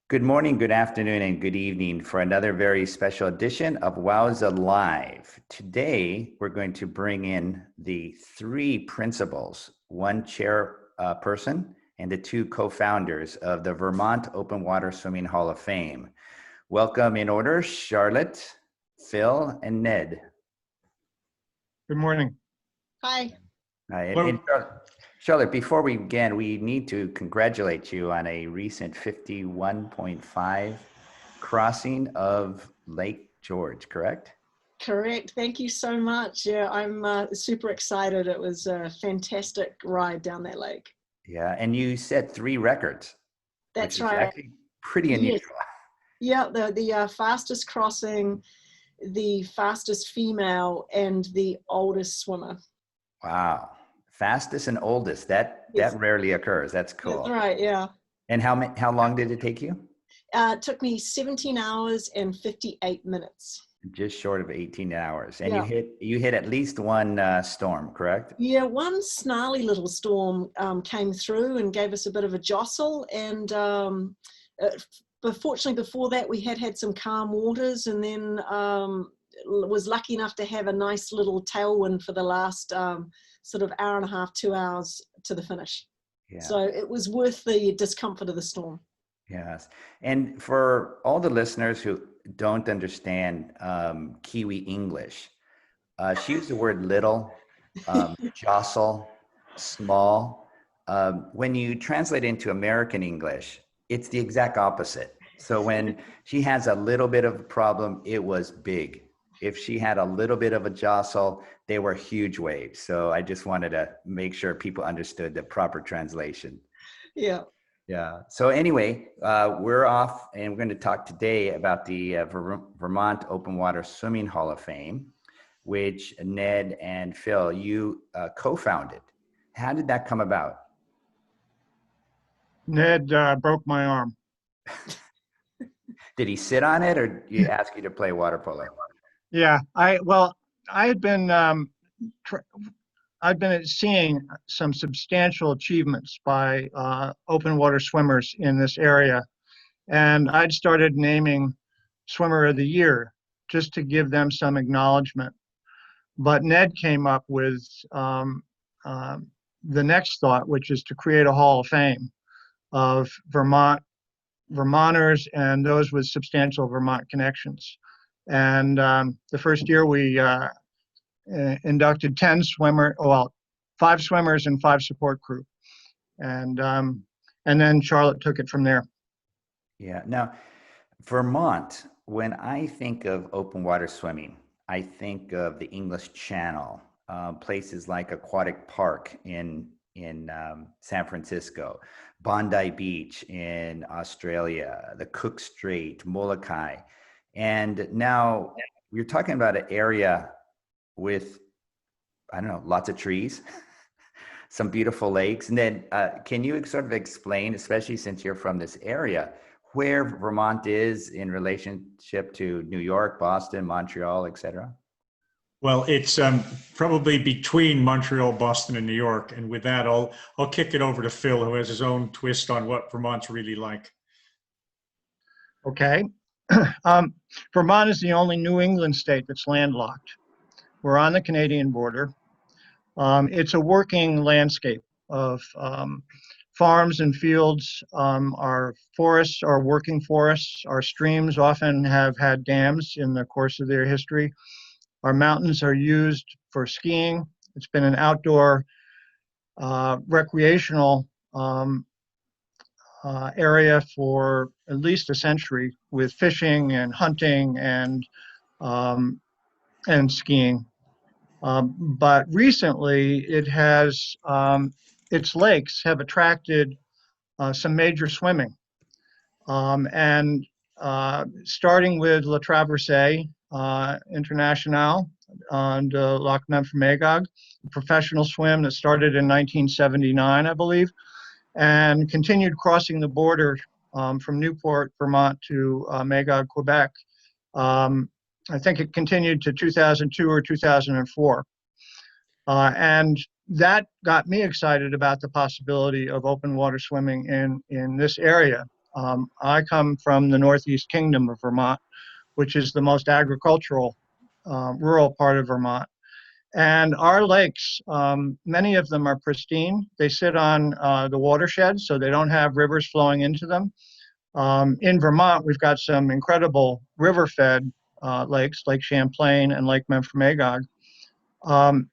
Good morning, good afternoon, and good evening for another very special edition of WOWSA Live. Today, we're going to bring in the three principals, one chairperson, and the two co-founders of the Vermont Open Water Swimming Hall of Fame. Welcome in order, Charlotte, Phil, and Ned. Good morning. Hi. Hi, and Charlotte, before we begin, we need to congratulate you on a recent 51.5 crossing of Lake George, correct? Correct. Thank you so much. Yeah, I'm super excited. It was a fantastic ride down that lake. Yeah, and you set three records. That's which is right. Actually pretty unusual. Yes. Yeah, the fastest crossing, the fastest female, and the oldest swimmer. Wow. Fastest and oldest. That Yes. rarely occurs. That's cool. That's right, yeah. And how long did it take you? It took me 17 hours and 58 minutes. Just short of 18 hours. And Yeah. you hit at least one storm, correct? Yeah, one snarly little storm came through and gave us a bit of a jostle. And but fortunately, before that, we had some calm waters, and then was lucky enough to have a nice little tailwind for the last sort of hour and a half, 2 hours to the finish. Yeah. So it was worth the discomfort of the storm. Yes. And for all the listeners who don't understand Kiwi English, she used the word little, jostle, small. When you translate into American English, it's the exact opposite. So when she has a little bit of a problem, it was big. If she had a little bit of a jostle, they were huge waves. So I just wanted to make sure people understood the proper translation. Yeah. Yeah. So anyway, we're off and we're going to talk today about the Vermont Open Water Swimming Hall of Fame, which Ned and Phil, you co-founded. How did that come about? Ned broke my arm. Did he sit on it, or did he ask you to play water polo? Yeah, I had been I've been seeing some substantial achievements by open water swimmers in this area, and I'd started naming Swimmer of the Year just to give them some acknowledgement. But Ned came up with the next thought, which is to create a Hall of Fame of Vermonters and those with substantial Vermont connections. And the first year we inducted 5 swimmers and 5 support crew. And then Charlotte took it from there. Yeah. Now, Vermont, when I think of open water swimming, I think of the English Channel, places like Aquatic Park in San Francisco, Bondi Beach in Australia, the Cook Strait, Molokai. And now you're talking about an area with, I don't know, lots of trees, some beautiful lakes. And then can you sort of explain, especially since you're from this area, where Vermont is in relationship to New York, Boston, Montreal, et cetera? Well, it's probably between Montreal, Boston, and New York. And with that, I'll kick it over to Phil, who has his own twist on what Vermont's really like. Okay. Vermont is the only New England state that's landlocked. We're on the Canadian border. It's a working landscape of farms and fields. Our forests are working forests. Our streams often have had dams in the course of their history. Our mountains are used for skiing. It's been an outdoor recreational area for at least a century, with fishing and hunting and skiing. But recently, its lakes have attracted some major swimming, and starting with La Traversée International on Loch Nemph-Magog, a professional swim that started in 1979, I believe, and continued crossing the border from Newport, Vermont to Magog, Quebec. I think it continued to 2002 or 2004. And that got me excited about the possibility of open water swimming in this area. I come from the Northeast Kingdom of Vermont, which is the most agricultural, rural part of Vermont. And our lakes, many of them are pristine. They sit on the watershed, so they don't have rivers flowing into them. In Vermont, we've got some incredible river-fed lakes, Lake Champlain and Lake Memphremagog.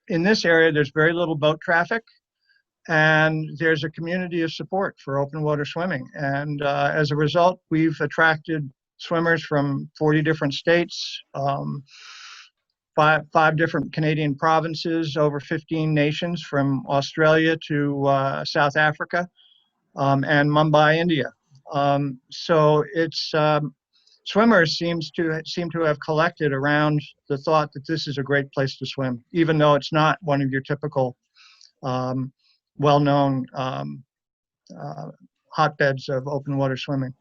In this area, there's very little boat traffic, and there's a community of support for open water swimming. And as a result, we've attracted swimmers from 40 different states, five different Canadian provinces, over 15 nations from Australia to South Africa, and Mumbai, India. So it's swimmers seem to have collected around the thought that this is a great place to swim, even though it's not one of your typical well-known hotbeds of open water swimming.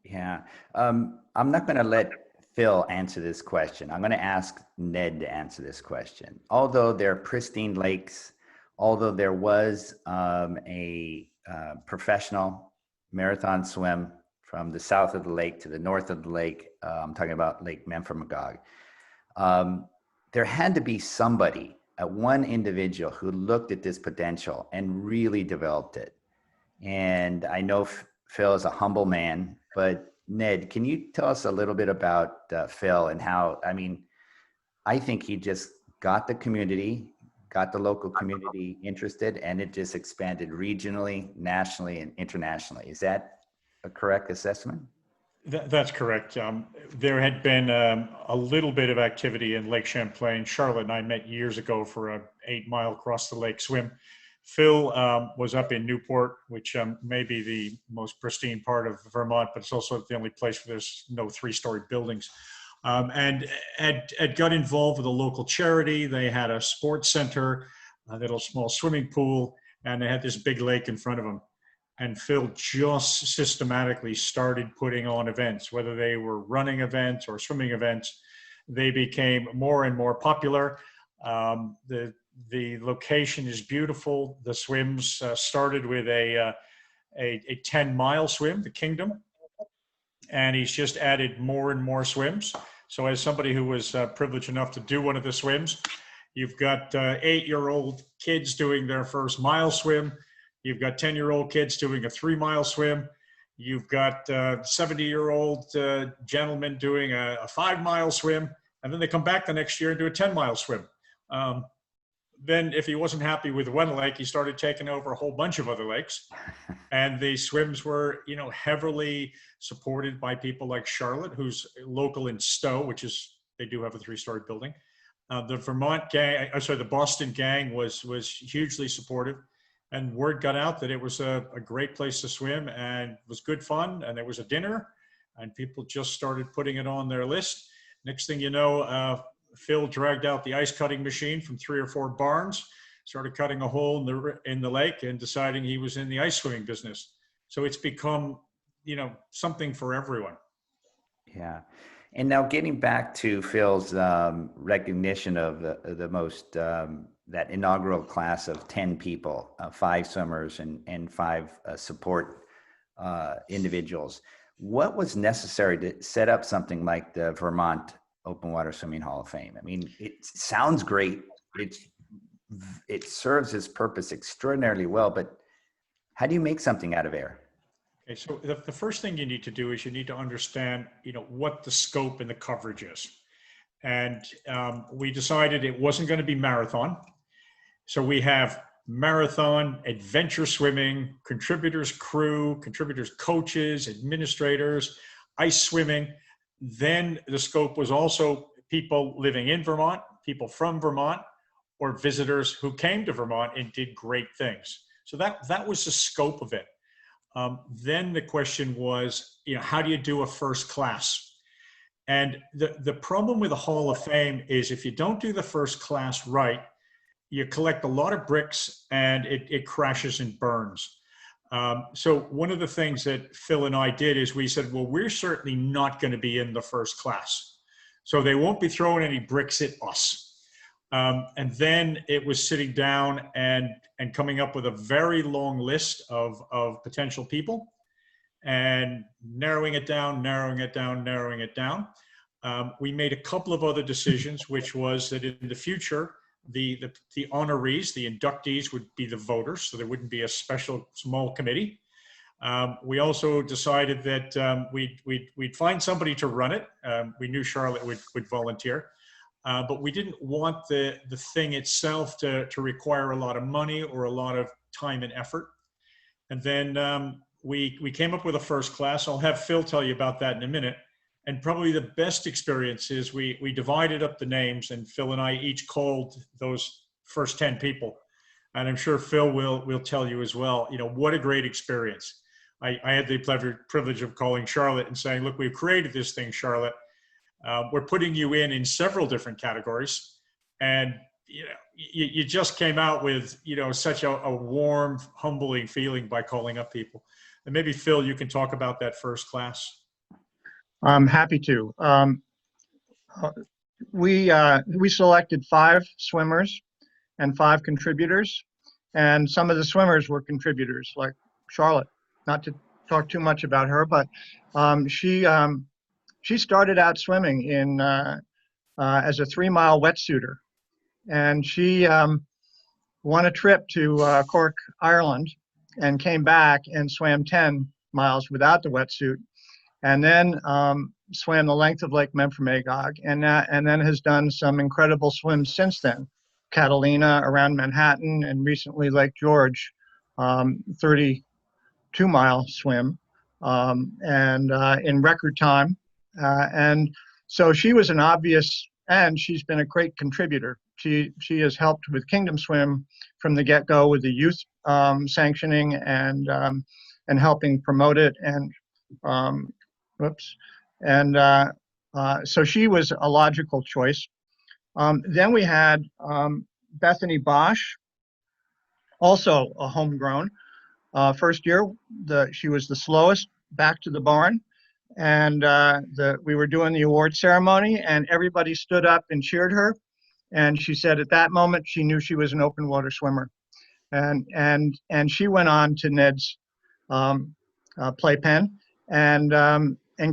Yeah. I'm not going to let Phil answer this question. I'm going to ask Ned to answer this question. Although they're pristine lakes, although there was a professional marathon swim from the south of the lake to the north of the lake, I'm talking about Lake Memphremagog, there had to be somebody, one individual who looked at this potential and really developed it. And I know Phil is a humble man, but Ned, can you tell us a little bit about Phil and how, I mean, I think he just got the community, got the local community interested, and it just expanded regionally, nationally, and internationally. Is that a correct assessment? That's correct. There had been a little bit of activity in Lake Champlain. Charlotte and I met years ago for a 8-mile across the lake swim. Phil was up in Newport, which may be the most pristine part of Vermont, but it's also the only place where there's no 3-story buildings. And had got involved with a local charity. They had a sports center, a little small swimming pool, and they had this big lake in front of them. And Phil just systematically started putting on events, whether they were running events or swimming events. They became more and more popular. The location is beautiful. The swims started with a 10-mile swim, the Kingdom, and he's just added more and more swims. So as somebody who was privileged enough to do one of the swims, you've got 8-year-old kids doing their first mile swim. You've got 10-year-old kids doing a 3-mile swim. You've got 70-year-old gentlemen doing a 5-mile swim, and then they come back the next year and do a 10-mile swim. Then if he wasn't happy with one lake, he started taking over a whole bunch of other lakes. And the swims were, you know, heavily supported by people like Charlotte, who's local in Stowe, which is, they do have a 3-story building. The Vermont gang, the Boston gang was hugely supportive. And word got out that it was a great place to swim and was good fun. And there was a dinner and people just started putting it on their list. Next thing you know, Phil dragged out the ice cutting machine from 3 or 4 barns, started cutting a hole in the lake and deciding he was in the ice swimming business. So it's become, you know, something for everyone. Yeah. And now getting back to Phil's recognition of the most, that inaugural class of 10 people, 5 swimmers and 5 support individuals. What was necessary to set up something like the Vermont Open Water Swimming Hall of Fame? I mean, it sounds great. It serves its purpose extraordinarily well, but how do you make something out of air? Okay, so the first thing you need to do is you need to understand, you know, what the scope and the coverage is. And we decided it wasn't going to be marathon. So we have marathon, adventure swimming, contributors crew, contributors coaches, administrators, ice swimming. Then the scope was also people living in Vermont, people from Vermont, or visitors who came to Vermont and did great things. So that was the scope of it. Then the question was, you know, how do you do a first class? And the problem with the Hall of Fame is if you don't do the first class right, you collect a lot of bricks and it crashes and burns. So one of the things that Phil and I did is we said, well, we're certainly not going to be in the first class. So they won't be throwing any bricks at us. And then it was sitting down and coming up with a very long list of potential people. and narrowing it down, narrowing it down, narrowing it down. We made a couple of other decisions, which was that in the future, the honorees, the inductees would be the voters, so there wouldn't be a special small committee. We also decided that we'd find somebody to run it. We knew Charlotte would volunteer, but we didn't want the thing itself to require a lot of money or a lot of time and effort. And then we came up with a first class. I'll have Phil tell you about that in a minute. And probably the best experience is we divided up the names, and Phil and I each called those first 10 people. And I'm sure Phil will tell you as well, you know, what a great experience. I had the privilege of calling Charlotte and saying, look, we've created this thing, Charlotte. We're putting you in several different categories. And you know, you just came out with, you know, such a warm, humbling feeling by calling up people. And maybe Phil, you can talk about that first class. I'm happy to. We selected 5 swimmers and 5 contributors, and some of the swimmers were contributors, like Charlotte. Not to talk too much about her, but she started out swimming in as a 3-mile wetsuiter, and she won a trip to Cork, Ireland, and came back and swam 10 miles without the wetsuit. And then swam the length of Lake Memphremagog, and then has done some incredible swims since then. Catalina around Manhattan, and recently Lake George, 32-mile swim, and in record time. And so she was an obvious, and she's been a great contributor. She has helped with Kingdom Swim from the get-go with the youth sanctioning and helping promote it, and so she was a logical choice. Then we had Bethany Bosch, also a homegrown. First year, she was the slowest back to the barn, and we were doing the award ceremony, and everybody stood up and cheered her. And she said at that moment she knew she was an open water swimmer, and she went on to Ned's playpen, and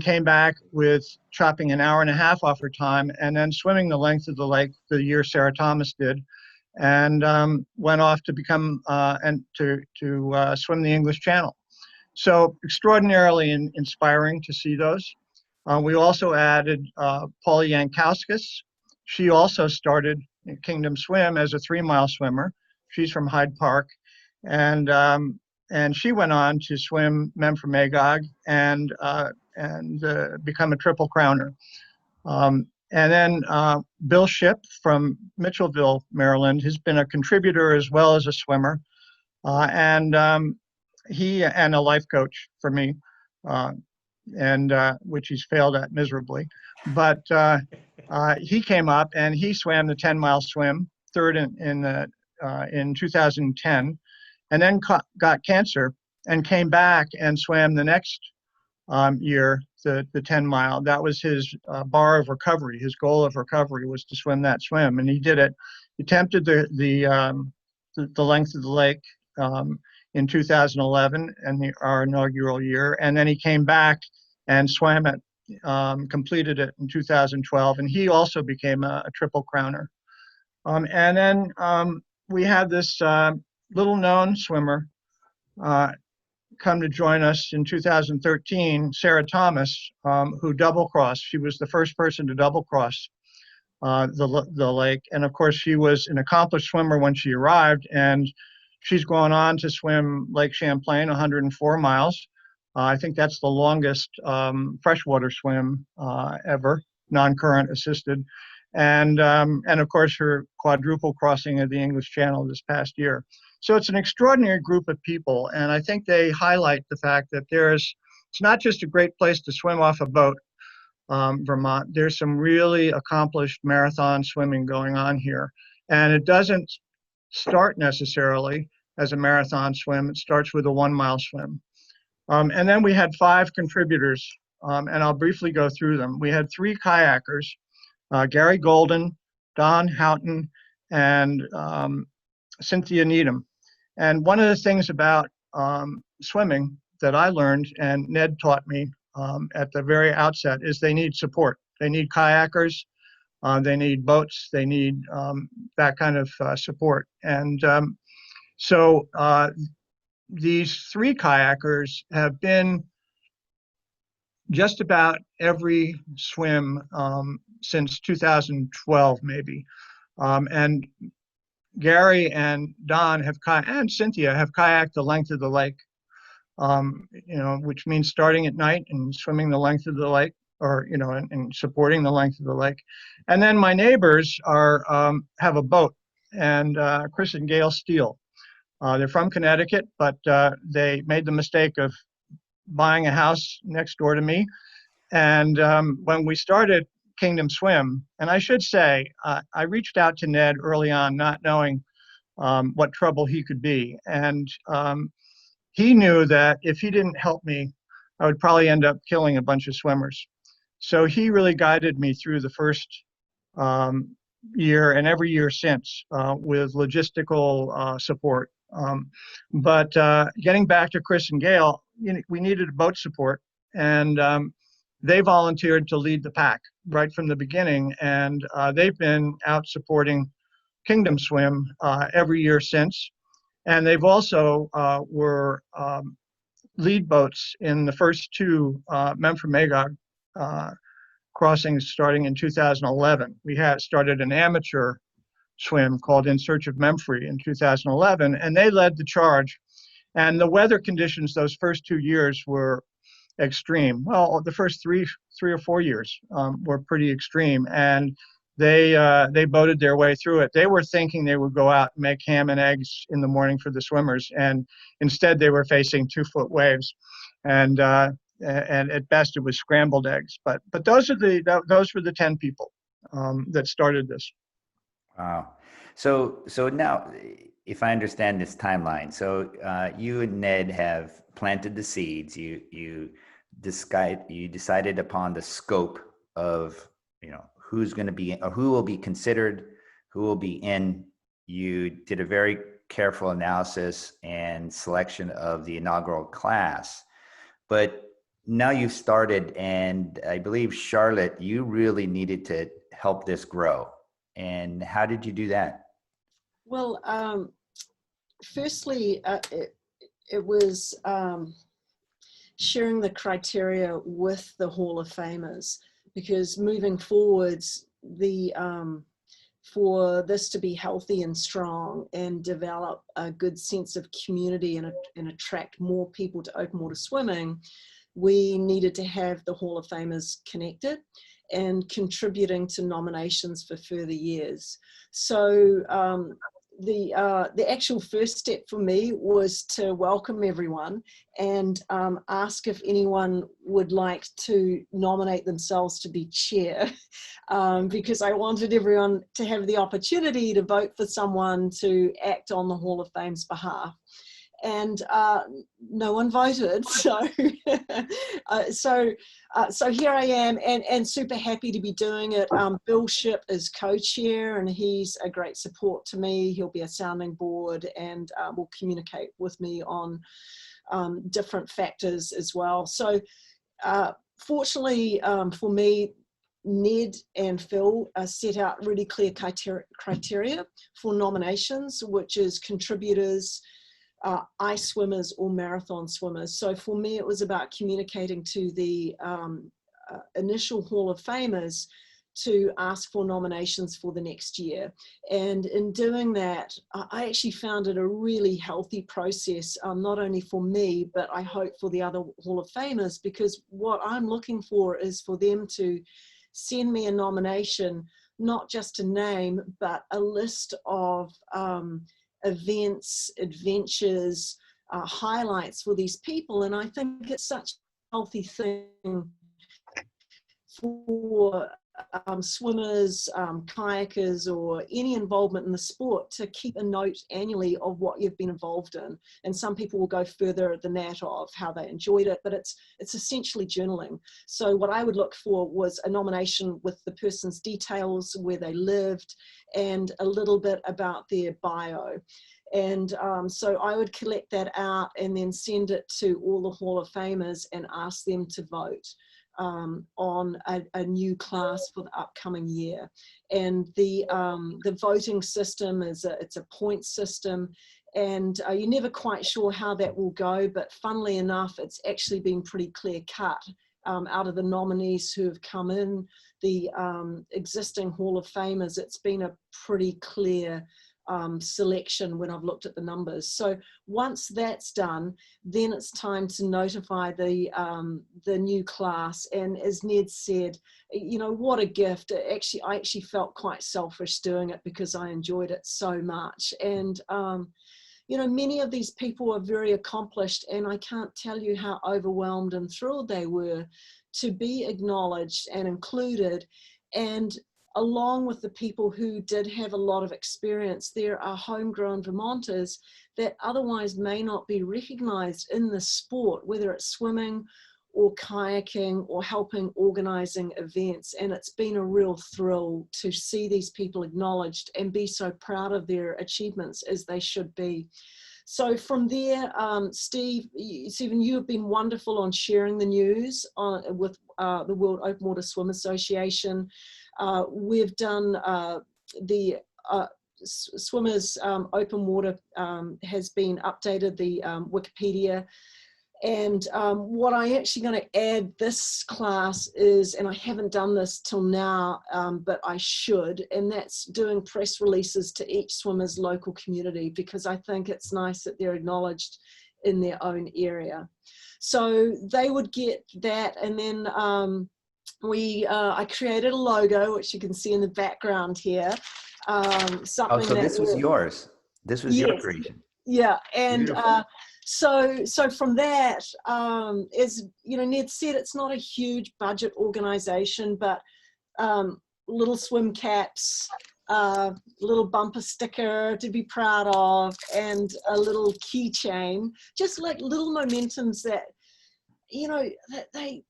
came back with chopping an hour and a half off her time, and then swimming the length of the lake the year Sarah Thomas did, and went off to become to swim the English Channel. So extraordinarily inspiring to see those. We also added Paula Yankowskis. She also started in Kingdom Swim as a 3-mile swimmer. She's from Hyde Park, and she went on to swim Memphremagog and become a triple crowner. And then Bill Shipp from Mitchellville, Maryland, has been a contributor as well as a swimmer, and he and a life coach for me, which he's failed at miserably. But he came up and he swam the 10-mile swim, third in 2010, and then got cancer and came back and swam the next year the 10-mile. That was his bar of recovery. His goal of recovery was to swim that swim, and he did it. He attempted the length of the lake in 2011, and our inaugural year, and then he came back and swam it, completed it in 2012, and he also became a triple crowner. And then we had this little-known swimmer come to join us in 2013, Sarah Thomas, who double-crossed. She was the first person to double-cross the lake, and of course she was an accomplished swimmer when she arrived, and she's gone on to swim Lake Champlain 104 miles. I think that's the longest freshwater swim ever, non-current assisted, and of course her quadruple crossing of the English Channel this past year. So it's an extraordinary group of people, and I think they highlight the fact that it's not just a great place to swim off a boat, Vermont. There's some really accomplished marathon swimming going on here, and it doesn't start necessarily as a marathon swim. It starts with a 1-mile swim. And then we had 5 contributors, and I'll briefly go through them. We had 3 kayakers, Gary Golden, Don Houghton, and Cynthia Needham. And one of the things about swimming that I learned and Ned taught me at the very outset is they need support. They need kayakers, they need boats, they need that kind of support. And so these 3 kayakers have been just about every swim since 2012, maybe. And Gary and Don have and Cynthia have kayaked the length of the lake, which means starting at night and swimming the length of the lake, or and supporting the length of the lake. And then my neighbors have a boat, and Chris and Gail Steele. They're from Connecticut, but they made the mistake of buying a house next door to me. And when we started Kingdom Swim, and I should say, I reached out to Ned early on, not knowing what trouble he could be. And he knew that if he didn't help me, I would probably end up killing a bunch of swimmers. So he really guided me through the first year and every year since with logistical support. But getting back to Chris and Gail, we needed boat support, and they volunteered to lead the pack right from the beginning, and they've been out supporting Kingdom Swim every year since. And they've also were lead boats in the first 2 Memphremagog crossings starting in 2011. We had started an amateur swim called In Search of Memphrey in 2011, and they led the charge. And the weather conditions those first 2 years were extreme. Well, the first three or 4 years were pretty extreme, and they boated their way through it. They were thinking they would go out and make ham and eggs in the morning for the swimmers, and instead they were facing 2-foot waves, and at best it was scrambled eggs. But those were the 10 people that started this. Wow. So now, if I understand this timeline, so you and Ned have planted the seeds. You decided upon the scope of who's going to be, or who will be considered, who will be in. You did a very careful analysis and selection of the inaugural class, but now you've started, and I believe, Charlotte, you really needed to help this grow. And how did you do that? Well, firstly, it was sharing the criteria with the Hall of Famers, because moving forwards, for this to be healthy and strong and develop a good sense of community and attract more people to open water swimming, we needed to have the Hall of Famers connected and contributing to nominations for further years. So the actual first step for me was to welcome everyone and ask if anyone would like to nominate themselves to be chair, because I wanted everyone to have the opportunity to vote for someone to act on the Hall of Fame's behalf. And no one voted, so so here I am, and super happy to be doing it. Bill Shipp is co-chair, and he's a great support to me. He'll be a sounding board, and will communicate with me on different factors as well. So fortunately for me, Ned and Phil set out really clear criteria for nominations, which is contributors, ice swimmers, or marathon swimmers. So for me, it was about communicating to the initial Hall of Famers to ask for nominations for the next year. And in doing that, I actually found it a really healthy process, not only for me, but I hope for the other Hall of Famers, because what I'm looking for is for them to send me a nomination, not just a name, but a list of events, adventures, highlights for these people. And I think it's such a healthy thing for swimmers, kayakers, or any involvement in the sport to keep a note annually of what you've been involved in. And some people will go further than that of how they enjoyed it, but it's essentially journaling. So what I would look for was a nomination with the person's details, where they lived, and a little bit about their bio. And so I would collect that out and then send it to all the Hall of Famers and ask them to vote on a new class for the upcoming year. And the voting system it's a point system, and you're never quite sure how that will go, but funnily enough, it's actually been pretty clear cut out of the nominees who have come in, the existing Hall of Famers. It's been a pretty clear selection when I've looked at the numbers. So once that's done, then it's time to notify the new class. And as Ned said, you know, what a gift. I actually felt quite selfish doing it because I enjoyed it so much. And you know, many of these people are very accomplished, and I can't tell you how overwhelmed and thrilled they were to be acknowledged and included. And along with the people who did have a lot of experience, there are homegrown Vermonters that otherwise may not be recognized in the sport, whether it's swimming or kayaking or helping organizing events. And it's been a real thrill to see these people acknowledged and be so proud of their achievements, as they should be. So from there, Stephen, you have been wonderful on sharing the news with the World Open Water Swim Association. We've done the Swimmers Open Water has been updated, the Wikipedia. And what I'm actually going to add this class is, and I haven't done this till now, but I should, and that's doing press releases to each swimmer's local community, because I think it's nice that they're acknowledged in their own area. So they would get that, and then I created a logo, which you can see in the background here. Something so this was yours. This was your creation. Yeah, and so from that, as you know, Ned said, it's not a huge budget organization, but little swim caps, little bumper sticker to be proud of, and a little keychain, just like little momentums that, you know, that they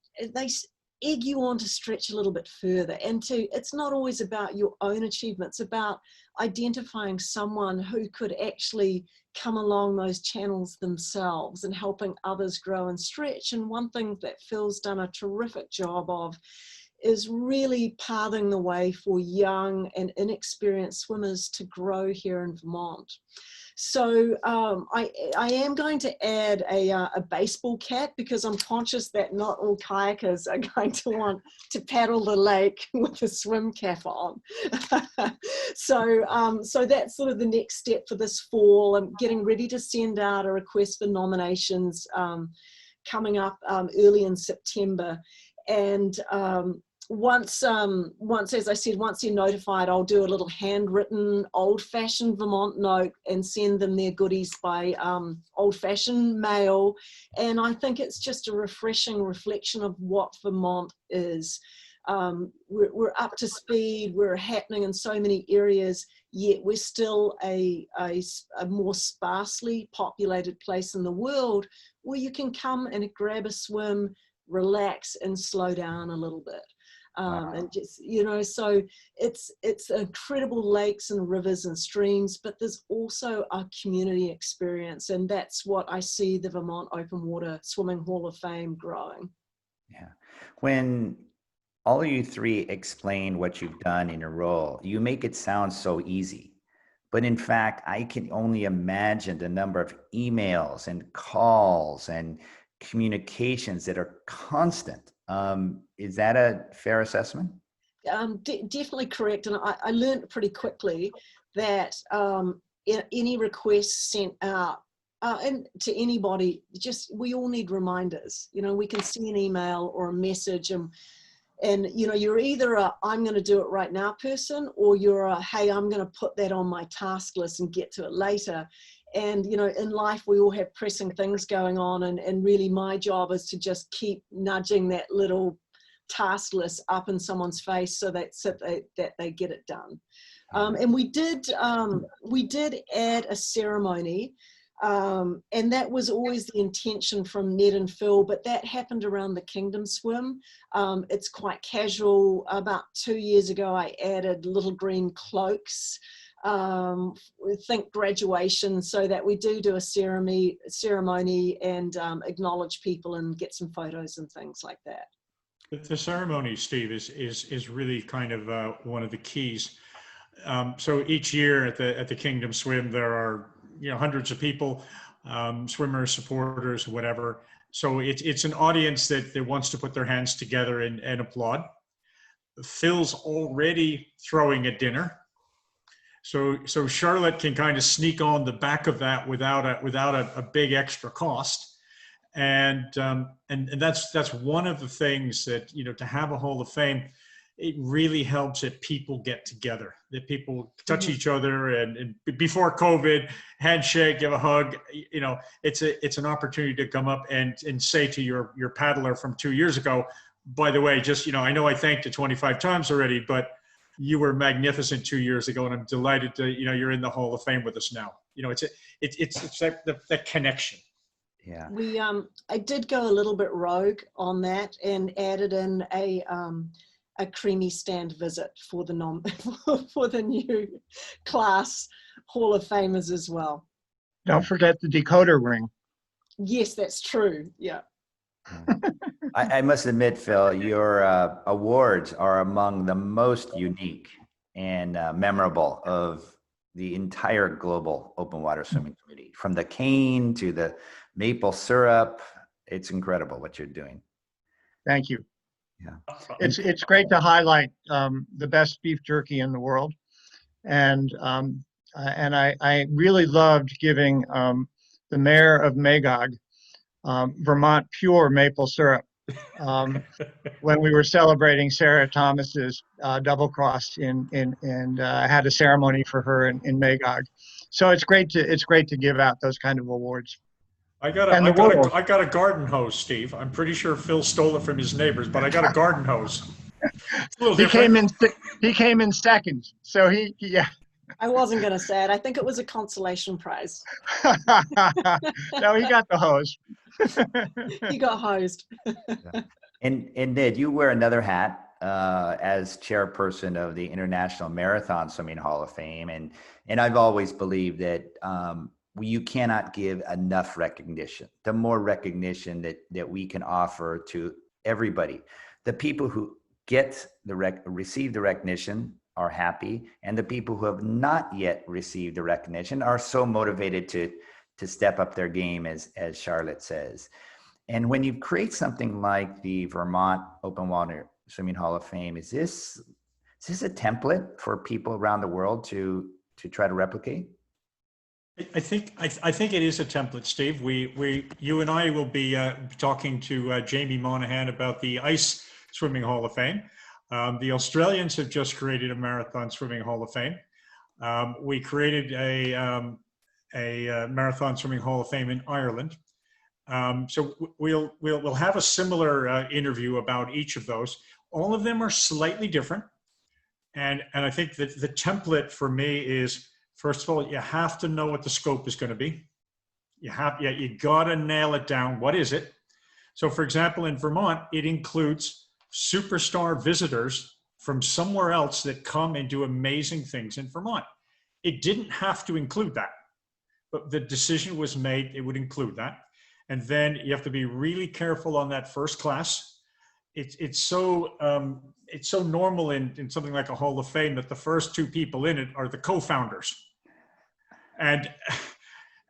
egg you on to stretch a little bit further. And it's not always about your own achievements, it's about identifying someone who could actually come along those channels themselves and helping others grow and stretch. And one thing that Phil's done a terrific job of is really pathing the way for young and inexperienced swimmers to grow here in Vermont. So I am going to add a baseball cap, because I'm conscious that not all kayakers are going to want to paddle the lake with a swim cap on. So that's sort of the next step for this fall. I'm getting ready to send out a request for nominations coming up early in September. And once, as I said, once you're notified, I'll do a little handwritten old-fashioned Vermont note and send them their goodies by old-fashioned mail. And I think it's just a refreshing reflection of what Vermont is. We're up to speed, we're happening in so many areas, yet we're still a more sparsely populated place in the world where you can come and grab a swim, relax, and slow down a little bit. Wow. And just, you know, so it's incredible lakes and rivers and streams, but there's also a community experience, and that's what I see the Vermont Open Water Swimming Hall of Fame growing. Yeah. When all of you three explain what you've done in your role, you make it sound so easy. But in fact, I can only imagine the number of emails and calls and communications that are constant. Is that a fair assessment? Definitely correct. And I learned pretty quickly that any requests sent out and to anybody, we all need reminders. You know, we can see an email or a message, and you know, you're either a I'm going to do it right now person, or you're a hey, I'm going to put that on my task list and get to it later. And, you know, in life, we all have pressing things going on. And really my job is to just keep nudging that little task list up in someone's face so that they get it done. And we did add a ceremony. And that was always the intention from Ned and Phil, but that happened around the Kingdom Swim. It's quite casual. About 2 years ago, I added little green cloaks we think graduation, so that we do a ceremony and acknowledge people and get some photos and things like that. The ceremony, Steve, is really kind of one of the keys. So each year at the Kingdom Swim, there are hundreds of people, swimmers, supporters, whatever. So it's an audience that wants to put their hands together and applaud. Phil's already throwing a dinner. So Charlotte can kind of sneak on the back of that without a big extra cost, and that's one of the things that to have a Hall of Fame, it really helps that people get together, that people touch each other, and before COVID, handshake, give a hug. It's an opportunity to come up and say to your paddler from 2 years ago, by the way, just I know I thanked you 25 times already, but you were magnificent 2 years ago, and I'm delighted to you're in the Hall of Fame with us now. It's that connection. Yeah. I did go a little bit rogue on that and added in a creamy stand visit for the for the new class Hall of Famers as well. Don't forget the decoder ring. Yes, that's true. Yeah. I must admit, Phil, your awards are among the most unique and memorable of the entire global open water swimming community. From the cane to the maple syrup, it's incredible what you're doing. Thank you. Yeah, It's great to highlight the best beef jerky in the world, and I really loved giving the mayor of Magog Vermont pure maple syrup when we were celebrating Sarah Thomas's double cross and had a ceremony for her in Magog. So it's great to give out those kind of awards. I got a garden hose, Steve. I'm pretty sure Phil stole it from his neighbors, but I got a garden hose. It's a little different. He came in second, so yeah. I wasn't going to say it. I think it was a consolation prize. No, he got the hose. He got hosed. And Ned, you wear another hat as chairperson of the International Marathon Swimming Hall of Fame, and I've always believed that you cannot give enough recognition. The more recognition that we can offer to everybody, the people who receive the recognition are happy, and the people who have not yet received the recognition are so motivated to step up their game, as Charlotte says. And when you create something like the Vermont Open Water Swimming Hall of Fame, is this a template for people around the world to try to replicate? I think it is a template, Steve. You and I will be talking to Jamie Monahan about the Ice Swimming Hall of Fame. The Australians have just created a Marathon Swimming Hall of Fame. We created a Marathon Swimming Hall of Fame in Ireland. So we'll have a similar interview about each of those. All of them are slightly different, and I think that the template for me is, first of all, you have to know what the scope is going to be. You got to nail it down. What is it? So, for example, in Vermont, it includes superstar visitors from somewhere else that come and do amazing things in Vermont. It didn't have to include that, but the decision was made it would include that. And then you have to be really careful on that first class. It's so normal in something like a Hall of Fame that the first two people in it are the co-founders. And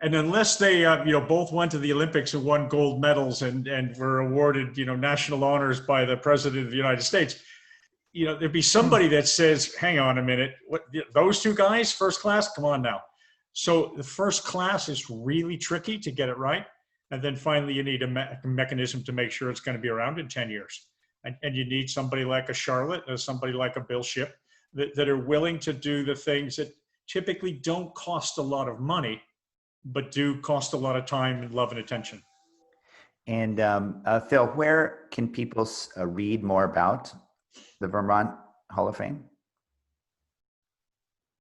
unless they both went to the Olympics and won gold medals and were awarded national honors by the President of the United States, there'd be somebody that says, hang on a minute, what, those two guys first class, come on now. So the first class is really tricky to get it right. And then finally you need a mechanism to make sure it's going to be around in 10 years. And you need somebody like a Charlotte or somebody like a Bill Shipp that are willing to do the things that typically don't cost a lot of money, but do cost a lot of time and love and attention. And Phil, where can people read more about the Vermont Hall of Fame?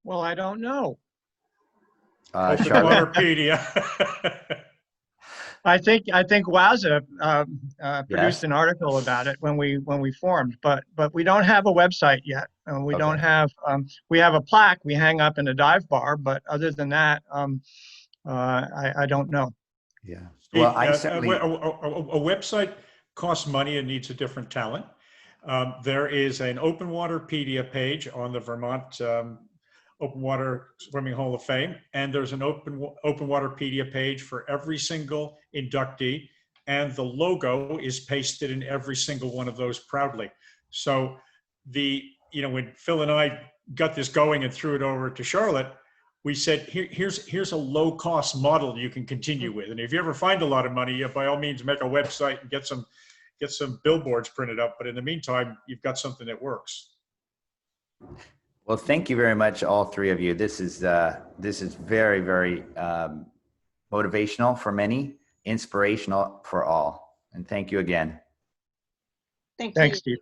Well, I don't know. Open Waterpedia. I think WOWSA produced Yes. an article about it when we formed, but we don't have a website yet. We Okay. don't have we have a plaque we hang up in a dive bar, but other than that, I don't know. Yeah. Steve, Well, I certainly. a website costs money and needs a different talent. There is an open waterpedia page on the Vermont Open Water Swimming Hall of Fame, and there's an open waterpedia page for every single inductee, and the logo is pasted in every single one of those proudly. So when Phil and I got this going and threw it over to Charlotte, we said, here's a low cost model you can continue with. And if you ever find a lot of money, by all means, make a website and get some billboards printed up. But in the meantime, you've got something that works. Well, thank you very much, all three of you. This is very, very motivational for many, inspirational for all. And thank you again. Thank you. Thanks, Steve.